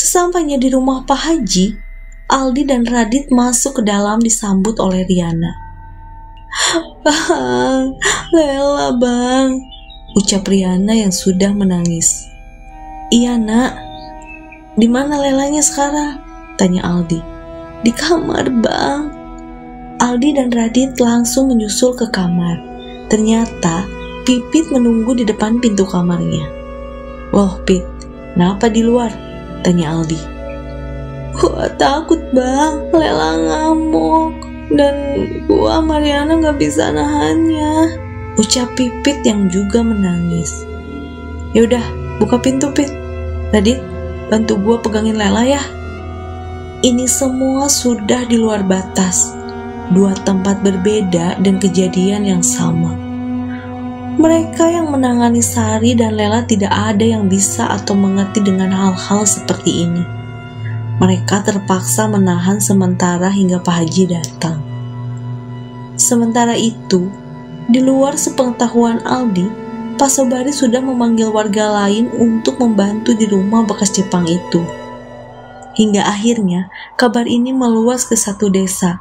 Sesampainya di rumah Pak Haji, Aldi dan Radit masuk ke dalam disambut oleh Riana. "Bang, Lela bang," ucap Riana yang sudah menangis. "Iya nak, di mana Lelanya sekarang?" tanya Aldi. "Di kamar bang." Aldi dan Radit langsung menyusul ke kamar. Ternyata Pipit menunggu di depan pintu kamarnya. "Loh Pit, kenapa di luar?" tanya Aldi. "Gua takut bang, Lela ngamuk dan gua Mariana gak bisa nahannya," ucap Pipit yang juga menangis. "Yaudah, buka pintu Pit. Radit, bantu gua pegangin Lela ya." Ini semua sudah di luar batas. Dua tempat berbeda dan kejadian yang sama. Mereka yang menangani Sari dan Lela tidak ada yang bisa atau mengerti dengan hal-hal seperti ini. Mereka terpaksa menahan sementara hingga Pak Haji datang. Sementara itu, di luar sepengetahuan Aldi, Pak Sobari sudah memanggil warga lain untuk membantu di rumah bekas Jepang itu. Hingga akhirnya kabar ini meluas ke satu desa.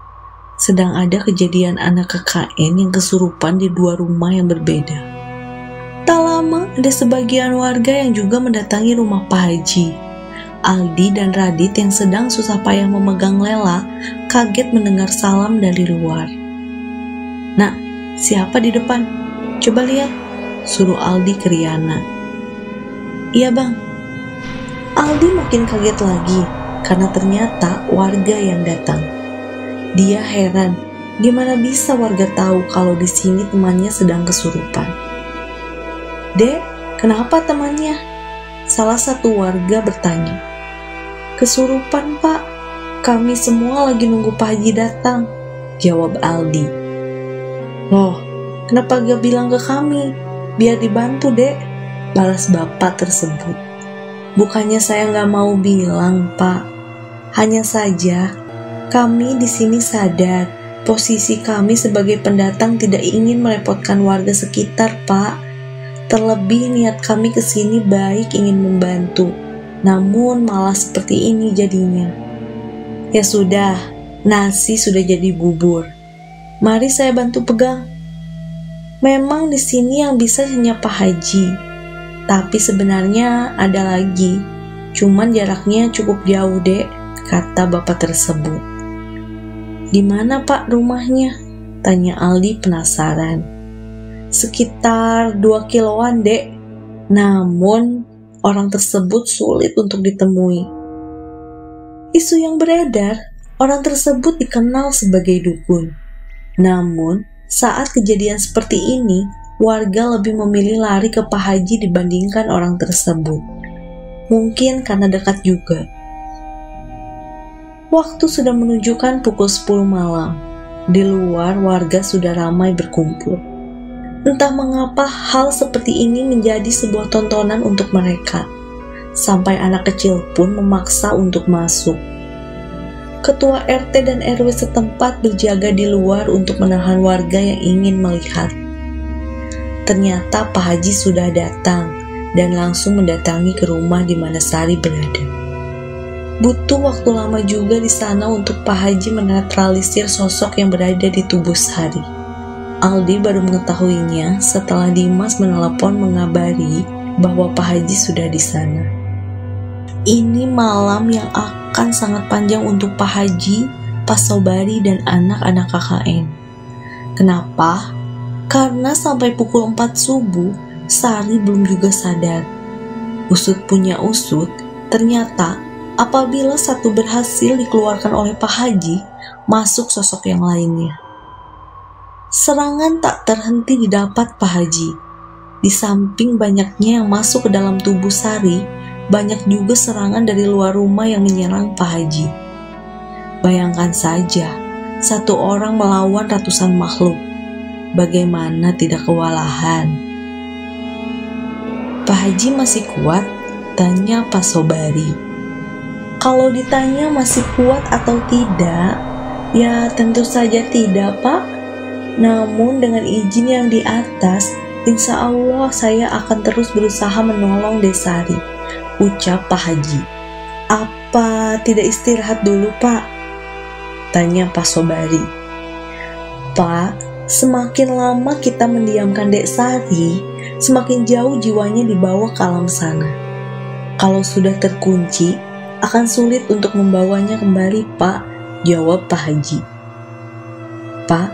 Sedang ada kejadian anak KKN yang kesurupan di dua rumah yang berbeda. Tak lama ada sebagian warga yang juga mendatangi rumah Pak Haji. Aldi dan Radit yang sedang susah payah memegang Lela kaget mendengar salam dari luar. "Nak, siapa di depan? Coba lihat," suruh Aldi ke Riana. "Iya bang." Aldi makin kaget lagi karena ternyata warga yang datang. Dia heran, gimana bisa warga tahu kalau di sini temannya sedang kesurupan. "Dek, kenapa temannya?" salah satu warga bertanya. "Kesurupan pak, kami semua lagi nunggu Pak Haji datang," jawab Aldi. "Loh, kenapa gak bilang ke kami? Biar dibantu dek," balas bapak tersebut. "Bukannya saya gak mau bilang pak, hanya saja kami di sini sadar posisi kami sebagai pendatang tidak ingin merepotkan warga sekitar, Pak. Terlebih niat kami ke sini baik ingin membantu, namun malah seperti ini jadinya. Ya sudah, nasi sudah jadi bubur. Mari saya bantu pegang." Memang di sini yang bisa hanya Pak Haji, tapi sebenarnya ada lagi. Cuman jaraknya cukup jauh, Dek, kata bapak tersebut. "Di mana Pak rumahnya?" tanya Aldi penasaran. "Sekitar 2 kiloan dek, namun orang tersebut sulit untuk ditemui." Isu yang beredar, orang tersebut dikenal sebagai dukun. Namun, saat kejadian seperti ini, warga lebih memilih lari ke Pak Haji dibandingkan orang tersebut. Mungkin karena dekat juga. Waktu sudah menunjukkan pukul 10 malam. Di luar warga sudah ramai berkumpul. Entah mengapa hal seperti ini menjadi sebuah tontonan untuk mereka. Sampai anak kecil pun memaksa untuk masuk. Ketua RT dan RW setempat berjaga di luar untuk menahan warga yang ingin melihat. Ternyata Pak Haji sudah datang dan langsung mendatangi ke rumah di mana Sari berada. Butuh waktu lama juga di sana untuk Pak Haji menetralisir sosok yang berada di tubuh Sari. Aldi baru mengetahuinya setelah Dimas menelepon mengabari bahwa Pak Haji sudah di sana. Ini malam yang akan sangat panjang untuk Pak Haji, Pak Sobari, dan anak-anak KKN. Kenapa? Karena sampai pukul 4 subuh, Sari belum juga sadar. Usut punya usut, ternyata apabila satu berhasil dikeluarkan oleh Pak Haji, masuk sosok yang lainnya. Serangan tak terhenti didapat Pak Haji. Di samping banyaknya yang masuk ke dalam tubuh Sari, banyak juga serangan dari luar rumah yang menyerang Pak Haji. Bayangkan saja, satu orang melawan ratusan makhluk. Bagaimana tidak kewalahan? "Pak Haji masih kuat?" tanya Pak Sobari. Kalau ditanya masih kuat atau tidak, ya tentu saja tidak, Pak. Namun dengan izin yang di atas, insya Allah saya akan terus berusaha menolong Desari, ucap Pak Haji. Apa Apa tidak istirahat dulu, Pak? Tanya Pak Sobari. Pak, semakin lama kita mendiamkan Dek Sari, semakin jauh jiwanya dibawa ke alam sana. Kalau sudah terkunci, akan sulit untuk membawanya kembali, Pak, jawab Pak Haji. Pak,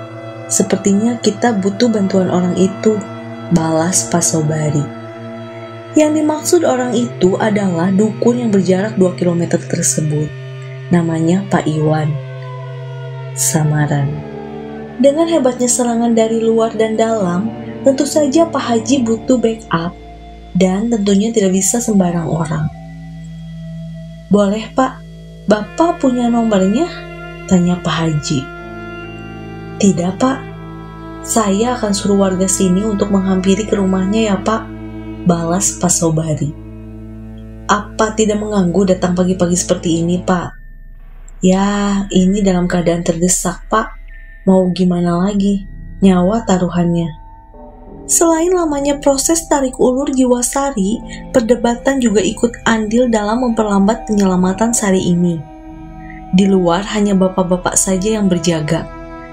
sepertinya kita butuh bantuan orang itu, balas Pak Sobari. Yang dimaksud orang itu adalah dukun yang berjarak 2 km tersebut. Namanya Pak Iwan. Samaran. Dengan hebatnya serangan dari luar dan dalam, tentu saja Pak Haji butuh backup dan tentunya tidak bisa sembarang orang. Boleh, Pak? Bapak punya nomornya? Tanya Pak Haji. Tidak, Pak. Saya akan suruh warga sini untuk menghampiri ke rumahnya ya, Pak, balas Pak Sobari. Apa tidak mengganggu datang pagi-pagi seperti ini, Pak? Ya, ini dalam keadaan terdesak, Pak. Mau gimana lagi? Nyawa taruhannya. Selain lamanya proses tarik ulur jiwa Sari, perdebatan juga ikut andil dalam memperlambat penyelamatan Sari ini. Di luar hanya bapak-bapak saja yang berjaga.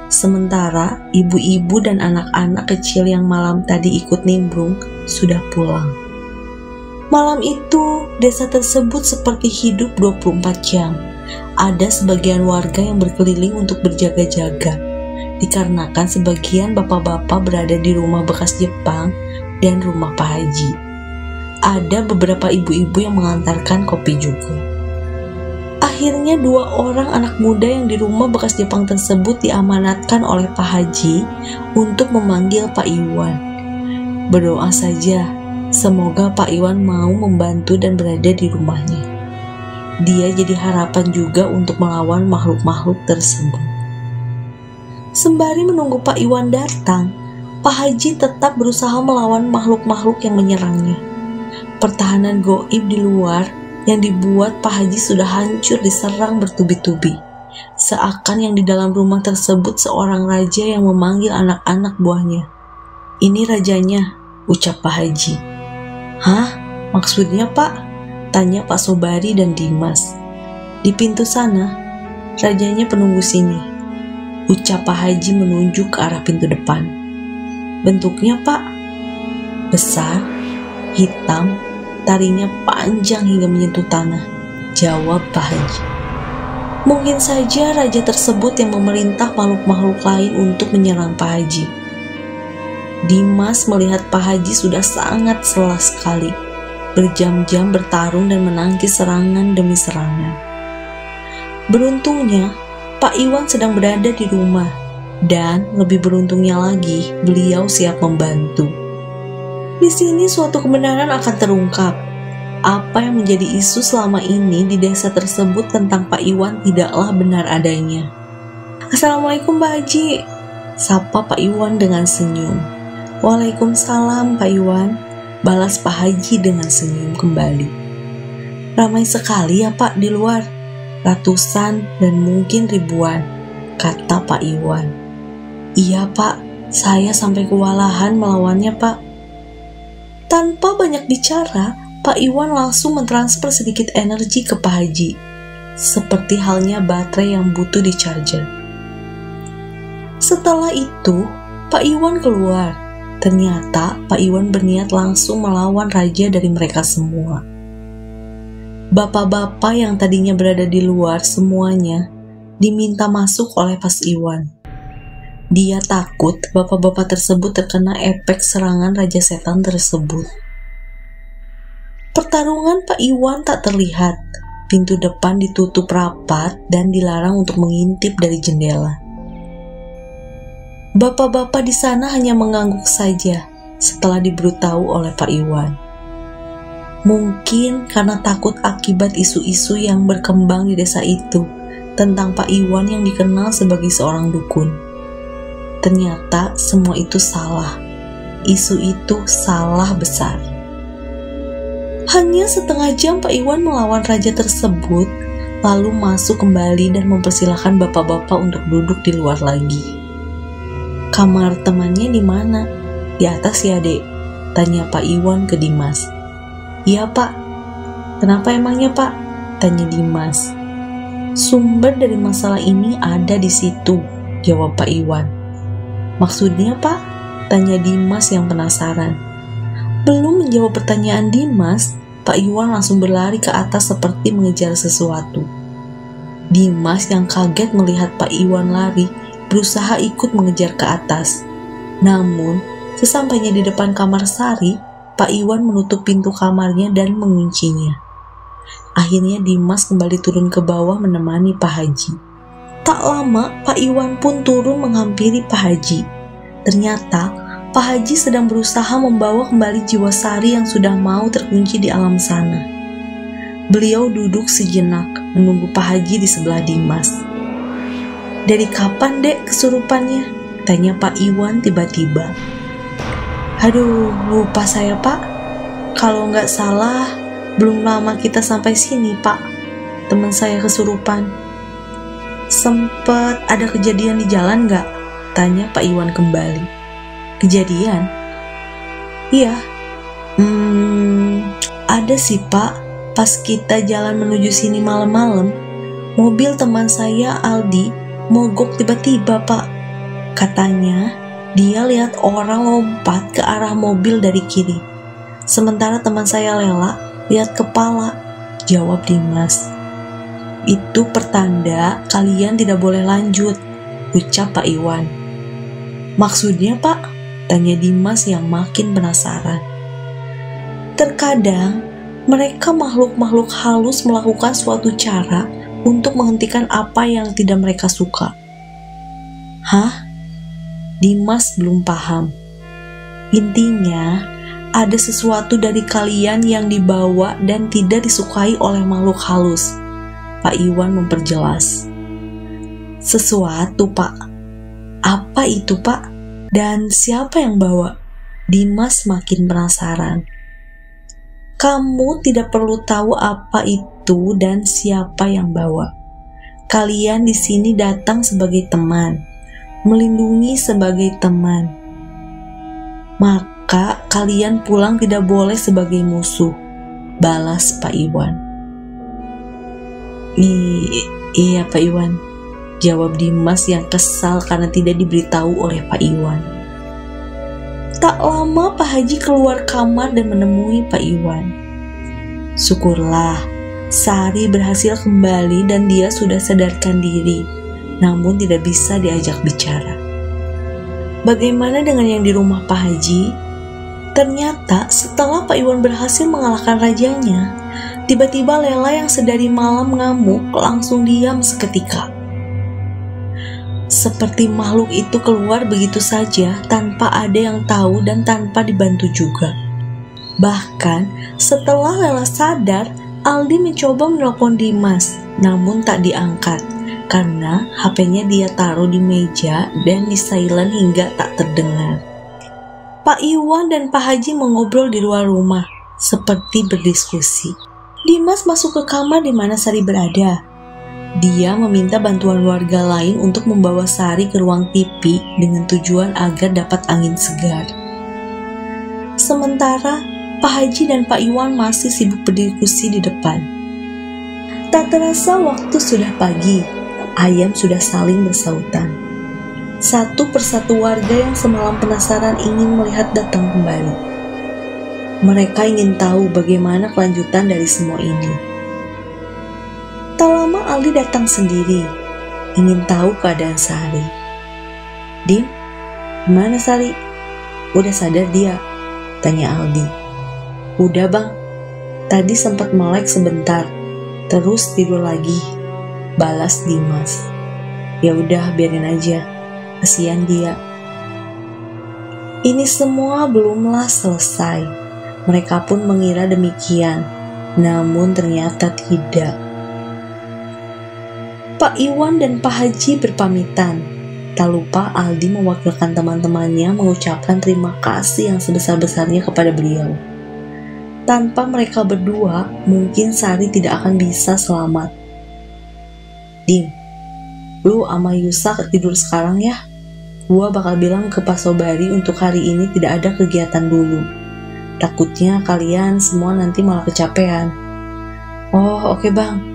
Sementara ibu-ibu dan anak-anak kecil yang malam tadi ikut nimbrung sudah pulang. Malam itu, desa tersebut seperti hidup 24 jam. Ada sebagian warga yang berkeliling untuk berjaga-jaga, dikarenakan sebagian bapak-bapak berada di rumah bekas Jepang dan rumah Pak Haji. Ada beberapa ibu-ibu yang mengantarkan kopi juga. Akhirnya 2 orang anak muda yang di rumah bekas Jepang tersebut diamanatkan oleh Pak Haji untuk memanggil Pak Iwan. Berdoa saja, semoga Pak Iwan mau membantu dan berada di rumahnya. Dia jadi harapan juga untuk melawan makhluk-makhluk tersebut. Sembari menunggu Pak Iwan datang, Pak Haji tetap berusaha melawan makhluk-makhluk yang menyerangnya. Pertahanan goib di luar yang dibuat Pak Haji sudah hancur diserang bertubi-tubi. Seakan yang di dalam rumah tersebut seorang raja yang memanggil anak-anak buahnya. Ini rajanya, ucap Pak Haji. Hah? Maksudnya, Pak? Tanya Pak Sobari dan Dimas. Di pintu sana, rajanya penunggu sini, ucap Pak Haji menunjuk ke arah pintu depan. Bentuknya, Pak? Besar, hitam, tarinya panjang hingga menyentuh tanah, jawab Pak Haji. Mungkin saja raja tersebut yang memerintah makhluk-makhluk lain untuk menyerang Pak Haji. Dimas melihat Pak Haji sudah sangat lelah sekali, berjam-jam bertarung dan menangkis serangan demi serangan. Beruntungnya, Pak Iwan sedang berada di rumah, dan lebih beruntungnya lagi, beliau siap membantu. Di sini suatu kebenaran akan terungkap. Apa yang menjadi isu selama ini di desa tersebut tentang Pak Iwan tidaklah benar adanya. Assalamualaikum Pak Haji, sapa Pak Iwan dengan senyum. Waalaikumsalam Pak Iwan, balas Pak Haji dengan senyum kembali. Ramai sekali ya Pak di luar, ratusan dan mungkin ribuan, kata Pak Iwan. Iya Pak, saya sampai kewalahan melawannya Pak. Tanpa banyak bicara, Pak Iwan langsung mentransfer sedikit energi ke Pak Haji, seperti halnya baterai yang butuh di-charger. Setelah itu, Pak Iwan keluar. Ternyata Pak Iwan berniat langsung melawan raja dari mereka semua. Bapak-bapak yang tadinya berada di luar semuanya diminta masuk oleh Pak Iwan. Dia takut bapak-bapak tersebut terkena efek serangan Raja Setan tersebut. Pertarungan Pak Iwan tak terlihat. Pintu depan ditutup rapat dan dilarang untuk mengintip dari jendela. Bapak-bapak di sana hanya mengangguk saja setelah diberitahu oleh Pak Iwan. Mungkin karena takut akibat isu-isu yang berkembang di desa itu tentang Pak Iwan yang dikenal sebagai seorang dukun. Ternyata semua itu salah. Isu itu salah besar. Hanya setengah jam Pak Iwan melawan raja tersebut, lalu masuk kembali dan mempersilahkan bapak-bapak untuk duduk di luar lagi. Kamar temannya di mana? Di atas ya, Dek? Tanya Pak Iwan ke Dimas. Iya, Pak. Kenapa emangnya, Pak? Tanya Dimas. Sumber dari masalah ini ada di situ, jawab Pak Iwan. Maksudnya, Pak? Tanya Dimas yang penasaran. Belum menjawab pertanyaan Dimas, Pak Iwan langsung berlari ke atas seperti mengejar sesuatu. Dimas yang kaget melihat Pak Iwan lari, berusaha ikut mengejar ke atas. Namun, sesampainya di depan kamar Sari, Pak Iwan menutup pintu kamarnya dan menguncinya. Akhirnya Dimas kembali turun ke bawah menemani Pak Haji. Tak lama, Pak Iwan pun turun menghampiri Pak Haji. Ternyata, Pak Haji sedang berusaha membawa kembali jiwa Sari yang sudah mau terkunci di alam sana. Beliau duduk sejenak menunggu Pak Haji di sebelah Dimas. "Dari kapan, Dek, kesurupannya?" tanya Pak Iwan tiba-tiba. "Aduh, lupa saya, Pak. Kalau nggak salah, belum lama kita sampai sini, Pak. Teman saya kesurupan." "Sempet ada kejadian di jalan nggak?" tanya Pak Iwan kembali. "Kejadian?" "Iya." Ada sih, Pak. Pas kita jalan menuju sini malam-malam, mobil teman saya, Aldi, mogok tiba-tiba, Pak. Katanya, dia lihat orang lompat ke arah mobil dari kiri. Sementara teman saya Lela lihat kepala, jawab Dimas. "Itu pertanda kalian tidak boleh lanjut," ucap Pak Iwan. "Maksudnya, Pak?" tanya Dimas yang makin penasaran. "Terkadang mereka makhluk-makhluk halus melakukan suatu cara untuk menghentikan apa yang tidak mereka suka." "Hah?" Dimas belum paham. "Intinya, ada sesuatu dari kalian yang dibawa dan tidak disukai oleh makhluk halus," Pak Iwan memperjelas. "Sesuatu, Pak. Apa itu, Pak? Dan siapa yang bawa?" Dimas makin penasaran. "Kamu tidak perlu tahu apa itu dan siapa yang bawa. Kalian di sini datang sebagai teman, melindungi sebagai teman. Maka kalian pulang tidak boleh sebagai musuh," balas Pak Iwan. Iya, Pak Iwan," jawab Dimas yang kesal karena tidak diberitahu oleh Pak Iwan. Tak lama Pak Haji keluar kamar dan menemui Pak Iwan. Syukurlah, Sari berhasil kembali dan dia sudah sadarkan diri, namun tidak bisa diajak bicara. "Bagaimana dengan yang di rumah Pak Haji?" Ternyata setelah Pak Iwan berhasil mengalahkan rajanya, tiba-tiba Lela yang sedari malam mengamuk langsung diam seketika. Seperti makhluk itu keluar begitu saja tanpa ada yang tahu dan tanpa dibantu juga. Bahkan setelah Lela sadar, Aldi mencoba menelpon Dimas, namun tak diangkat karena HP-nya dia taruh di meja dan di silent hingga tak terdengar. Pak Iwan dan Pak Haji mengobrol di luar rumah, seperti berdiskusi. Dimas masuk ke kamar di mana Sari berada. Dia meminta bantuan warga lain untuk membawa Sari ke ruang TV dengan tujuan agar dapat angin segar. Sementara Pak Haji dan Pak Iwan masih sibuk berdiskusi di depan. Tak terasa waktu sudah pagi. Ayam sudah saling bersautan. Satu persatu warga yang semalam penasaran ingin melihat datang kembali. Mereka ingin tahu bagaimana kelanjutan dari semua ini. Tak lama Aldi datang sendiri, ingin tahu keadaan Sari. "Dim, gimana Sari? Udah sadar dia?" tanya Aldi. "Udah, Bang. Tadi sempat melek sebentar, terus tidur lagi," balas Dimas. "Ya udah, biarin aja. Kasihan dia." Ini semua belumlah selesai. Mereka pun mengira demikian, namun ternyata tidak. Pak Iwan dan Pak Haji berpamitan. Tak lupa Aldi mewakilkan teman-temannya mengucapkan terima kasih yang sebesar-besarnya kepada beliau. Tanpa mereka berdua, mungkin Sari tidak akan bisa selamat. "Dim, lu sama Yusa tidur sekarang ya. Gua bakal bilang ke Pak Sobari untuk hari ini tidak ada kegiatan dulu. Takutnya kalian semua nanti malah kecapean." "Oh, oke, Bang."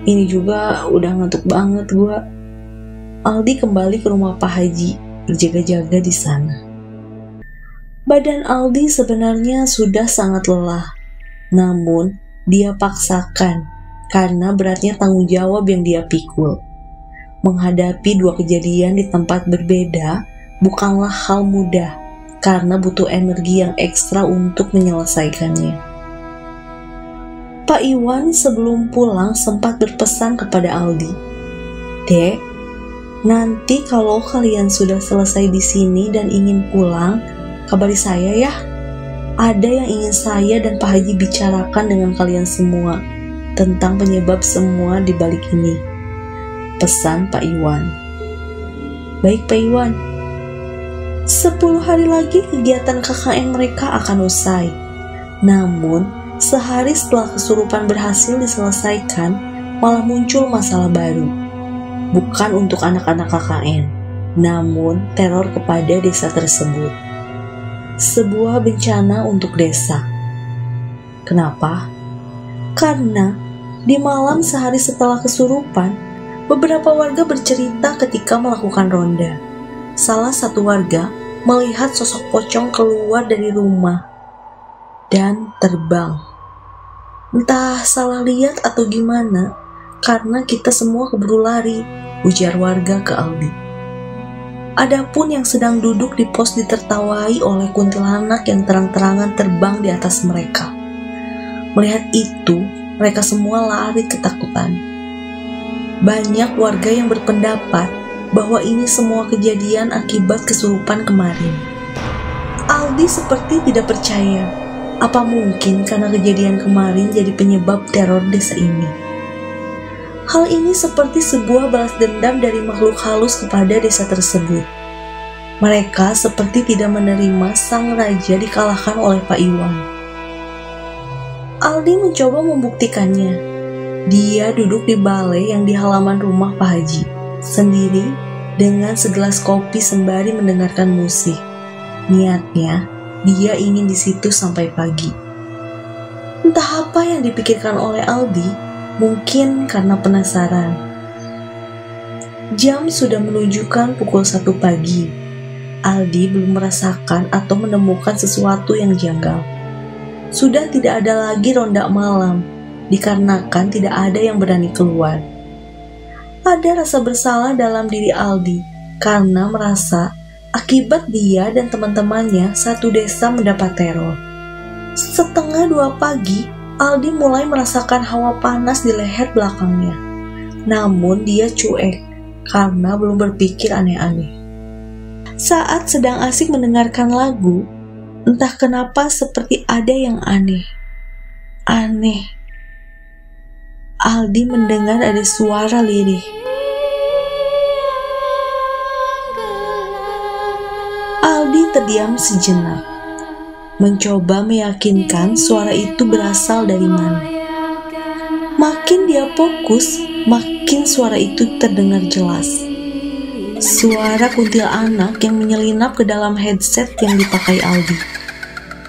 Ini juga udah ngantuk banget gua. Aldi kembali ke rumah Pak Haji, berjaga-jaga di sana. Badan Aldi sebenarnya sudah sangat lelah, namun dia paksakan karena beratnya tanggung jawab yang dia pikul. Menghadapi dua kejadian di tempat berbeda bukanlah hal mudah karena butuh energi yang ekstra untuk menyelesaikannya. Pak Iwan sebelum pulang sempat berpesan kepada Aldi, "Dek, nanti kalau kalian sudah selesai di sini dan ingin pulang, kabari saya ya. Ada yang ingin saya dan Pak Haji bicarakan dengan kalian semua tentang penyebab semua di balik ini," pesan Pak Iwan. "Baik Pak Iwan." 10 hari lagi kegiatan KKN mereka akan usai. Namun, sehari setelah kesurupan berhasil diselesaikan, malah muncul masalah baru. Bukan untuk anak-anak KKN, namun teror kepada desa tersebut. Sebuah bencana untuk desa. Kenapa? Karena di malam sehari setelah kesurupan, beberapa warga bercerita ketika melakukan ronda. Salah satu warga melihat sosok pocong keluar dari rumah dan terbang. Entah salah lihat atau gimana, karena kita semua keburu lari, ujar warga ke Aldi. Adapun yang sedang duduk di pos ditertawai oleh kuntilanak yang terang-terangan terbang di atas mereka. Melihat itu, mereka semua lari ketakutan. Banyak warga yang berpendapat bahwa ini semua kejadian akibat kesurupan kemarin. Aldi seperti tidak percaya. Apa mungkin karena kejadian kemarin jadi penyebab teror desa ini? Hal ini seperti sebuah balas dendam dari makhluk halus kepada desa tersebut. Mereka seperti tidak menerima sang raja dikalahkan oleh Pak Iwan. Aldi mencoba membuktikannya. Dia duduk di balai yang di halaman rumah Pak Haji, sendiri dengan segelas kopi sembari mendengarkan musik. Niatnya, dia ingin di situ sampai pagi. Entah apa yang dipikirkan oleh Aldi, mungkin karena penasaran. Jam sudah menunjukkan pukul 1 pagi. Aldi belum merasakan atau menemukan sesuatu yang janggal. Sudah tidak ada lagi ronda malam, dikarenakan tidak ada yang berani keluar. Ada rasa bersalah dalam diri Aldi karena merasa akibat dia dan teman-temannya satu desa mendapat teror. 1:30 pagi, Aldi mulai merasakan hawa panas di leher belakangnya. Namun dia cuek karena belum berpikir aneh-aneh. Saat sedang asik mendengarkan lagu, entah kenapa seperti ada yang aneh. Aldi mendengar ada suara lirih. Aldi terdiam sejenak, mencoba meyakinkan suara itu berasal dari mana. Makin dia fokus, makin suara itu terdengar jelas. Suara kuntilanak yang menyelinap ke dalam headset yang dipakai Aldi.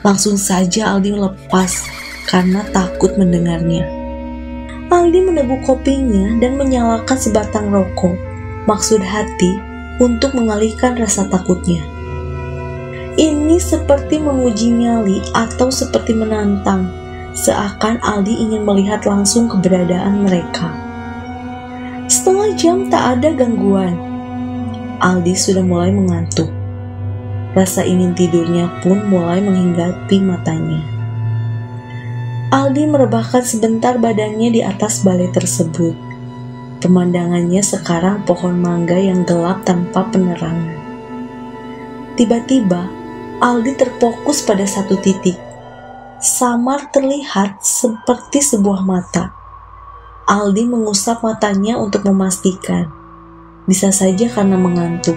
Langsung saja Aldi lepas karena takut mendengarnya. Aldi meneguk kopinya dan menyalakan sebatang rokok, maksud hati untuk mengalihkan rasa takutnya. Ini seperti menguji nyali atau seperti menantang, seakan Aldi ingin melihat langsung keberadaan mereka. Setengah jam tak ada gangguan. Aldi sudah mulai mengantuk. Rasa ingin tidurnya pun mulai menghinggapi matanya. Aldi merebahkan sebentar badannya di atas balai tersebut. Pemandangannya sekarang pohon mangga yang gelap tanpa penerangan. Tiba-tiba, Aldi terfokus pada satu titik. Samar terlihat seperti sebuah mata. Aldi mengusap matanya untuk memastikan. Bisa saja karena mengantuk.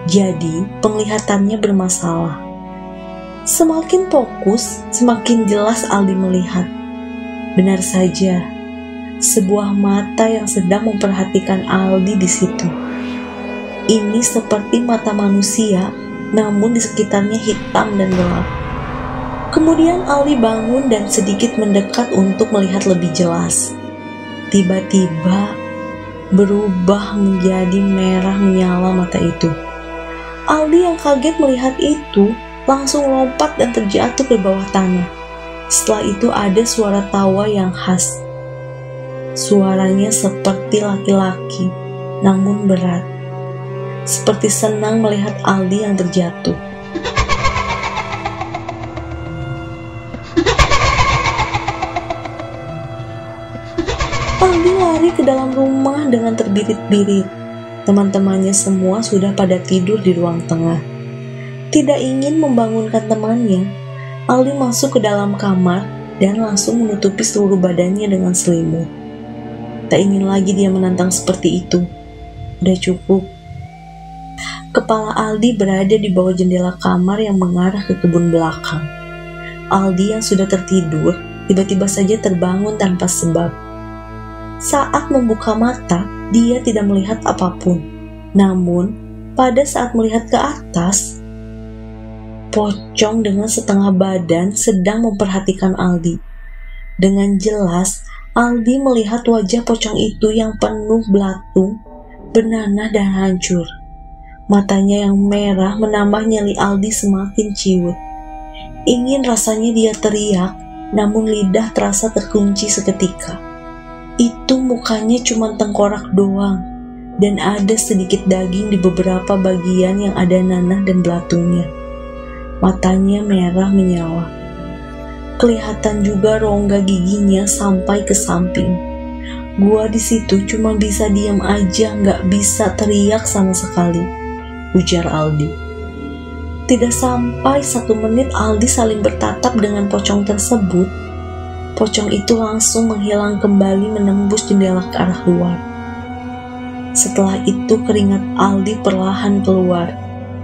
Jadi, penglihatannya bermasalah. Semakin fokus, semakin jelas Aldi melihat. Benar saja, sebuah mata yang sedang memperhatikan Aldi di situ. Ini seperti mata manusia, namun di sekitarnya hitam dan gelap. Kemudian Aldi bangun dan sedikit mendekat untuk melihat lebih jelas. Tiba-tiba berubah menjadi merah menyala mata itu. Aldi yang kaget melihat itu langsung lompat dan terjatuh ke bawah tanah. Setelah itu ada suara tawa yang khas. Suaranya seperti laki-laki, namun berat. Seperti senang melihat Aldi yang terjatuh. Aldi lari ke dalam rumah dengan terbirit-birit. Teman-temannya semua sudah pada tidur di ruang tengah. Tidak ingin membangunkan temannya, Aldi masuk ke dalam kamar dan langsung menutupi seluruh badannya dengan selimut. Tak ingin lagi dia menantang seperti itu. Udah cukup. Kepala Aldi berada di bawah jendela kamar yang mengarah ke kebun belakang. Aldi yang sudah tertidur, tiba-tiba saja terbangun tanpa sebab. Saat membuka mata, dia tidak melihat apapun. Namun, pada saat melihat ke atas, pocong dengan setengah badan sedang memperhatikan Aldi. Dengan jelas, Aldi melihat wajah pocong itu yang penuh belatung, bernanah dan hancur. Matanya yang merah menambah nyali Aldi semakin ciut. Ingin rasanya dia teriak, namun lidah terasa terkunci seketika. Itu mukanya cuma tengkorak doang, dan ada sedikit daging di beberapa bagian yang ada nanah dan belatungnya. Matanya merah menyala. Kelihatan juga rongga giginya sampai ke samping. Gua di situ cuma bisa diam aja, nggak bisa teriak sama sekali, ujar Aldi. Tidak sampai 1 menit Aldi saling bertatap dengan pocong tersebut. Pocong itu langsung menghilang kembali menembus jendela ke arah luar. Setelah itu keringat Aldi perlahan keluar.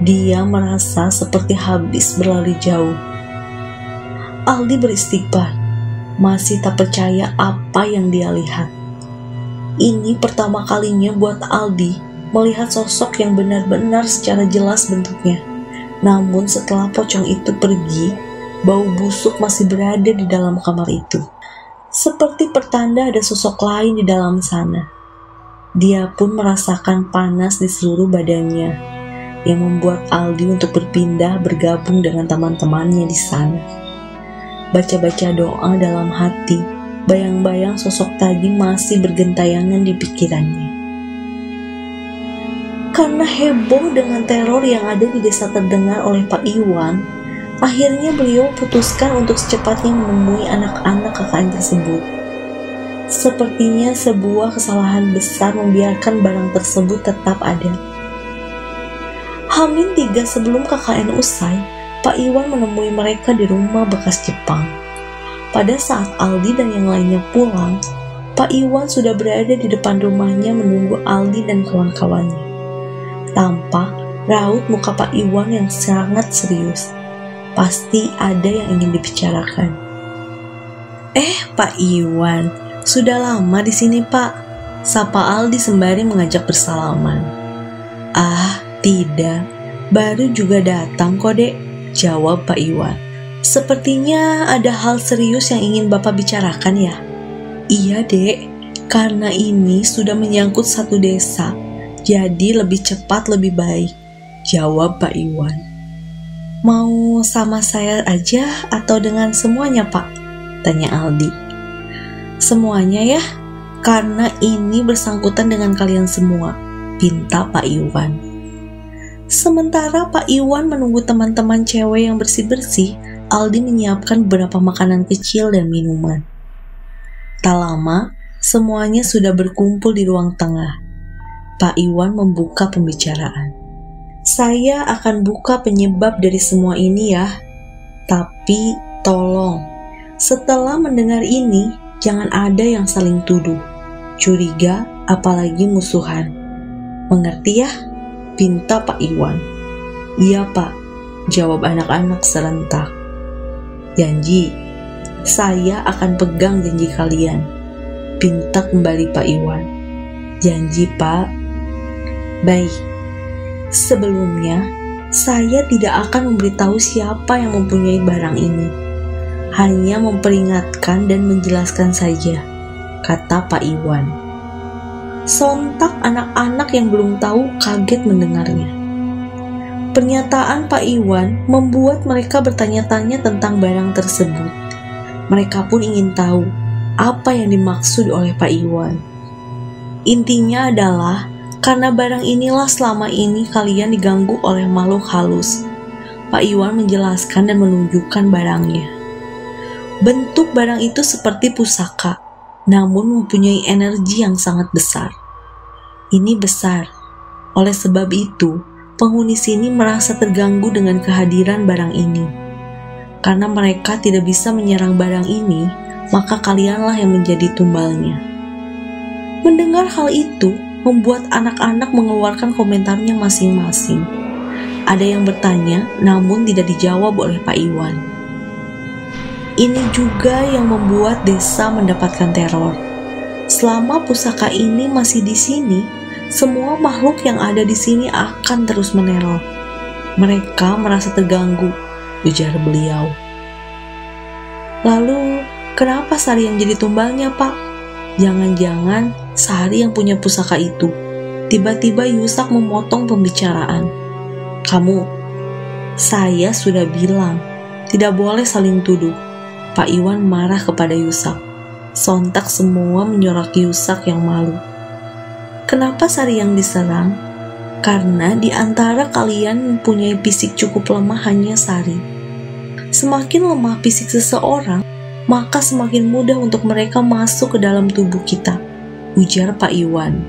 Dia merasa seperti habis berlari jauh. Aldi beristighfar, masih tak percaya apa yang dia lihat. Ini pertama kalinya buat Aldi melihat sosok yang benar-benar secara jelas bentuknya. Namun setelah pocong itu pergi, bau busuk masih berada di dalam kamar itu. Seperti pertanda ada sosok lain di dalam sana. Dia pun merasakan panas di seluruh badannya, yang membuat Aldi untuk berpindah bergabung dengan teman-temannya di sana. Baca-baca doa dalam hati, bayang-bayang sosok tadi masih bergentayangan di pikirannya. Karena heboh dengan teror yang ada di desa terdengar oleh Pak Iwan, akhirnya beliau putuskan untuk secepatnya menemui anak-anak KKN tersebut. Sepertinya sebuah kesalahan besar membiarkan barang tersebut tetap ada. H-3 sebelum KKN usai, Pak Iwan menemui mereka di rumah bekas Jepang. Pada saat Aldi dan yang lainnya pulang, Pak Iwan sudah berada di depan rumahnya menunggu Aldi dan kawan-kawannya. Tampak raut muka Pak Iwan yang sangat serius. Pasti ada yang ingin dibicarakan. Pak Iwan, sudah lama di sini Pak, sapa Aldi sembari mengajak bersalaman. Tidak, baru juga datang kok Dek, jawab Pak Iwan. Sepertinya ada hal serius yang ingin Bapak bicarakan ya? Iya Dek, karena ini sudah menyangkut satu desa, jadi lebih cepat lebih baik, jawab Pak Iwan. Mau sama saya aja atau dengan semuanya Pak? Tanya Aldi. Semuanya ya, karena ini bersangkutan dengan kalian semua, pinta Pak Iwan. Sementara Pak Iwan menunggu teman-teman cewek yang bersih-bersih, Aldi menyiapkan beberapa makanan kecil dan minuman. Tak lama, semuanya sudah berkumpul di ruang tengah. Pak Iwan membuka pembicaraan. Saya akan buka penyebab dari semua ini ya. Tapi tolong, setelah mendengar ini, jangan ada yang saling tuduh, curiga, apalagi musuhan. Mengerti ya? Pinta Pak Iwan. Iya Pak, jawab anak-anak serentak. Janji, saya akan pegang janji kalian, pinta kembali Pak Iwan. Janji Pak. Baik, sebelumnya saya tidak akan memberitahu siapa yang mempunyai barang ini, hanya memperingatkan dan menjelaskan saja. kata Pak Iwan. Sontak anak-anak yang belum tahu kaget mendengarnya. Pernyataan Pak Iwan membuat mereka bertanya-tanya tentang barang tersebut. Mereka pun ingin tahu apa yang dimaksud oleh Pak Iwan. Intinya adalah karena barang inilah selama ini kalian diganggu oleh makhluk halus. Pak Iwan menjelaskan dan menunjukkan barangnya. Bentuk barang itu seperti pusaka, namun mempunyai energi yang sangat besar. Ini besar. Oleh sebab itu, penghuni sini merasa terganggu dengan kehadiran barang ini. Karena mereka tidak bisa menyerang barang ini, maka kalianlah yang menjadi tumbalnya. Mendengar hal itu, membuat anak-anak mengeluarkan komentarnya masing-masing. Ada yang bertanya, namun tidak dijawab oleh Pak Iwan. Ini juga yang membuat desa mendapatkan teror. Selama pusaka ini masih di sini, semua makhluk yang ada di sini akan terus meneror. Mereka merasa terganggu, ujar beliau. Lalu, kenapa Sari yang jadi tumbalnya, Pak? Jangan-jangan Sari yang punya pusaka itu. Tiba-tiba Yusak memotong pembicaraan. Saya sudah bilang, tidak boleh saling tuduh. Pak Iwan marah kepada Yusak. Sontak semua menyoraki Yusak yang malu. Kenapa Sari yang diserang? Karena di antara kalian mempunyai fisik cukup lemah hanya Sari. Semakin lemah fisik seseorang, maka semakin mudah untuk mereka masuk ke dalam tubuh kita, ujar Pak Iwan.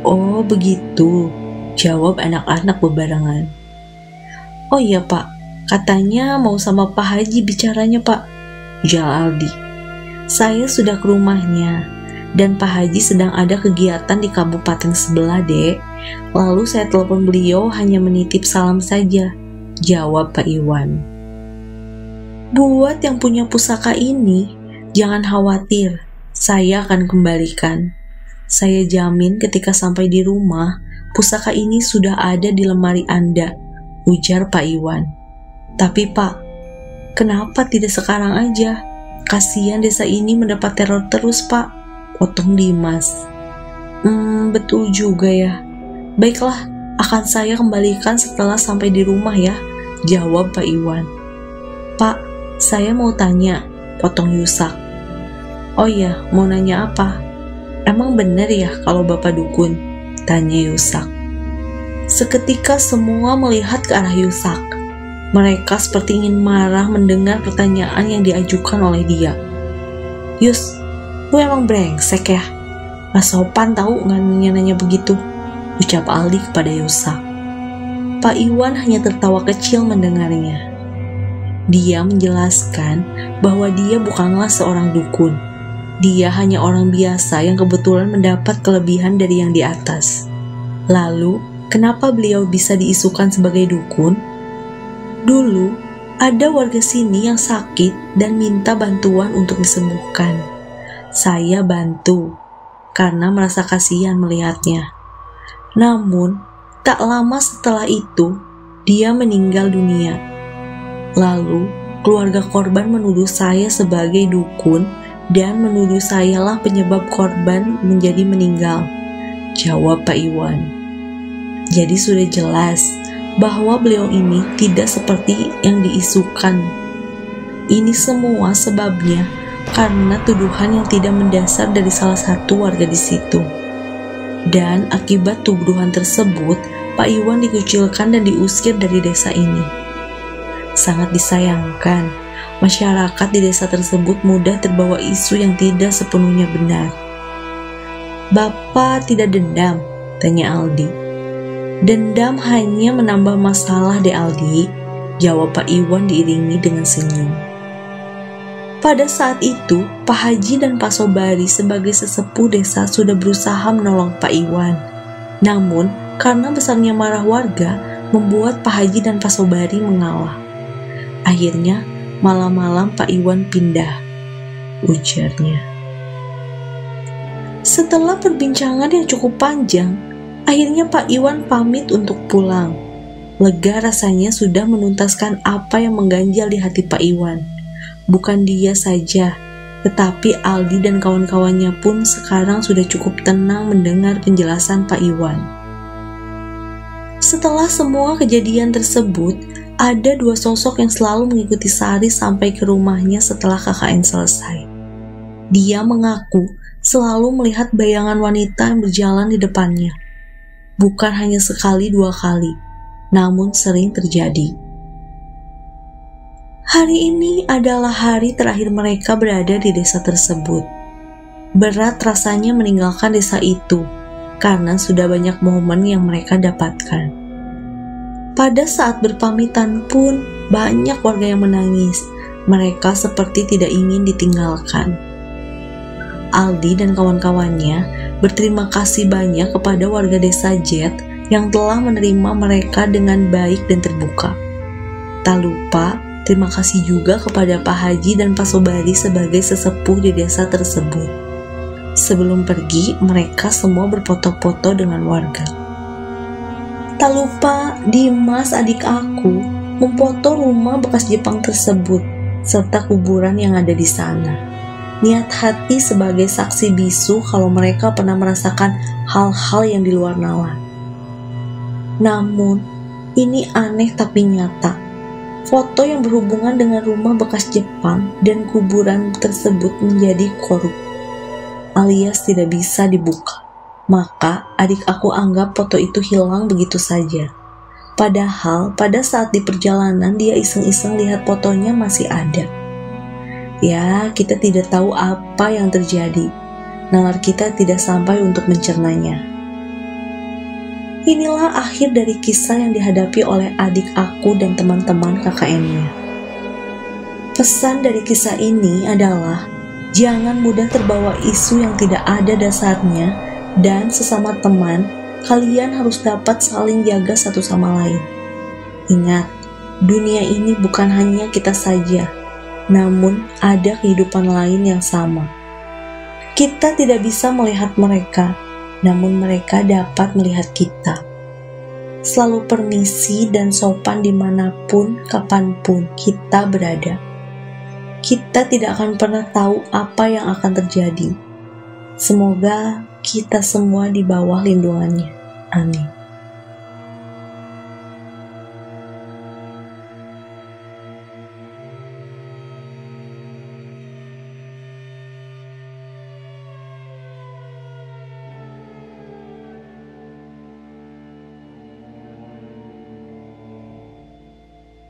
Oh begitu, jawab anak-anak bebarengan. Oh iya Pak, katanya mau sama Pak Haji bicaranya Pak, ujar Aldi. Saya sudah ke rumahnya, dan Pak Haji sedang ada kegiatan di kabupaten sebelah Dek. Lalu saya telepon beliau hanya menitip salam saja, jawab Pak Iwan. Buat yang punya pusaka ini, jangan khawatir, saya akan kembalikan. Saya jamin ketika sampai di rumah, pusaka ini sudah ada di lemari Anda, ujar Pak Iwan. Tapi Pak, kenapa tidak sekarang aja? Kasihan desa ini mendapat teror terus Pak, potong Dimas. Betul juga ya. Baiklah, akan saya kembalikan setelah sampai di rumah ya, jawab Pak Iwan. Pak, saya mau tanya, potong Yusak. Oh iya, mau nanya apa? Emang benar ya kalau Bapak dukun? Tanya Yusak. Seketika semua melihat ke arah Yusak. Mereka seperti ingin marah mendengar pertanyaan yang diajukan oleh dia. Yus, lu emang brengsek ya? Gak sopan tahu nanya-nanya begitu, ucap Aldi kepada Yusak. Pak Iwan hanya tertawa kecil mendengarnya. Dia menjelaskan bahwa dia bukanlah seorang dukun. Dia hanya orang biasa yang kebetulan mendapat kelebihan dari yang di atas. Lalu, kenapa beliau bisa diisukan sebagai dukun? Dulu, ada warga sini yang sakit dan minta bantuan untuk disembuhkan. Saya bantu, karena merasa kasihan melihatnya. Namun, tak lama setelah itu, dia meninggal dunia. Lalu, keluarga korban menuduh saya sebagai dukun dan menuduh sayalah penyebab korban menjadi meninggal, jawab Pak Iwan. Jadi sudah jelas bahwa beliau ini tidak seperti yang diisukan. Ini semua sebabnya karena tuduhan yang tidak mendasar dari salah satu warga di situ. Dan akibat tuduhan tersebut, Pak Iwan dikucilkan dan diusir dari desa ini. Sangat disayangkan, masyarakat di desa tersebut mudah terbawa isu yang tidak sepenuhnya benar. Bapak tidak dendam? Tanya Aldi. Dendam hanya menambah masalah deh Aldi, jawab Pak Iwan diiringi dengan senyum. Pada saat itu, Pak Haji dan Pak Sobari sebagai sesepuh desa sudah berusaha menolong Pak Iwan. Namun, karena besarnya marah warga, membuat Pak Haji dan Pak Sobari mengalah. Akhirnya, malam-malam Pak Iwan pindah, ujarnya. Setelah perbincangan yang cukup panjang, akhirnya Pak Iwan pamit untuk pulang. Lega rasanya sudah menuntaskan apa yang mengganjal di hati Pak Iwan. Bukan dia saja, Tetapi Aldi dan kawan-kawannya pun sekarang sudah cukup tenang mendengar penjelasan Pak Iwan. Setelah semua kejadian tersebut, ada dua sosok yang selalu mengikuti Sari sampai ke rumahnya setelah KKN selesai. Dia mengaku selalu melihat bayangan wanita yang berjalan di depannya. Bukan hanya sekali dua kali, namun sering terjadi. Hari ini adalah hari terakhir mereka berada di desa tersebut. Berat rasanya meninggalkan desa itu, karena sudah banyak momen yang mereka dapatkan. Pada saat berpamitan pun, banyak warga yang menangis. Mereka seperti tidak ingin ditinggalkan. Aldi dan kawan-kawannya berterima kasih banyak kepada warga desa Jet yang telah menerima mereka dengan baik dan terbuka. Tak lupa, terima kasih juga kepada Pak Haji dan Pak Sobari sebagai sesepuh di desa tersebut. Sebelum pergi, mereka semua berfoto-foto dengan warga. Tak lupa, Dimas adik aku memfoto rumah bekas Jepang tersebut serta kuburan yang ada di sana. Niat hati sebagai saksi bisu kalau mereka pernah merasakan hal-hal yang di luar nalar. Namun, ini aneh tapi nyata. Foto yang berhubungan dengan rumah bekas Jepang dan kuburan tersebut menjadi korup, alias tidak bisa dibuka. Maka adik aku anggap foto itu hilang begitu saja. Padahal pada saat di perjalanan dia iseng-iseng lihat fotonya masih ada. Ya, kita tidak tahu apa yang terjadi. Nalar kita tidak sampai untuk mencernanya. Inilah akhir dari kisah yang dihadapi oleh adik aku dan teman-teman KKN-nya. Pesan dari kisah ini adalah jangan mudah terbawa isu yang tidak ada dasarnya, dan sesama teman, kalian harus dapat saling jaga satu sama lain. Ingat, dunia ini bukan hanya kita saja, namun ada kehidupan lain yang sama. Kita tidak bisa melihat mereka, namun mereka dapat melihat kita. Selalu permisi dan sopan dimanapun, kapanpun kita berada. Kita tidak akan pernah tahu apa yang akan terjadi. Semoga kita semua di bawah lindungannya. Amin.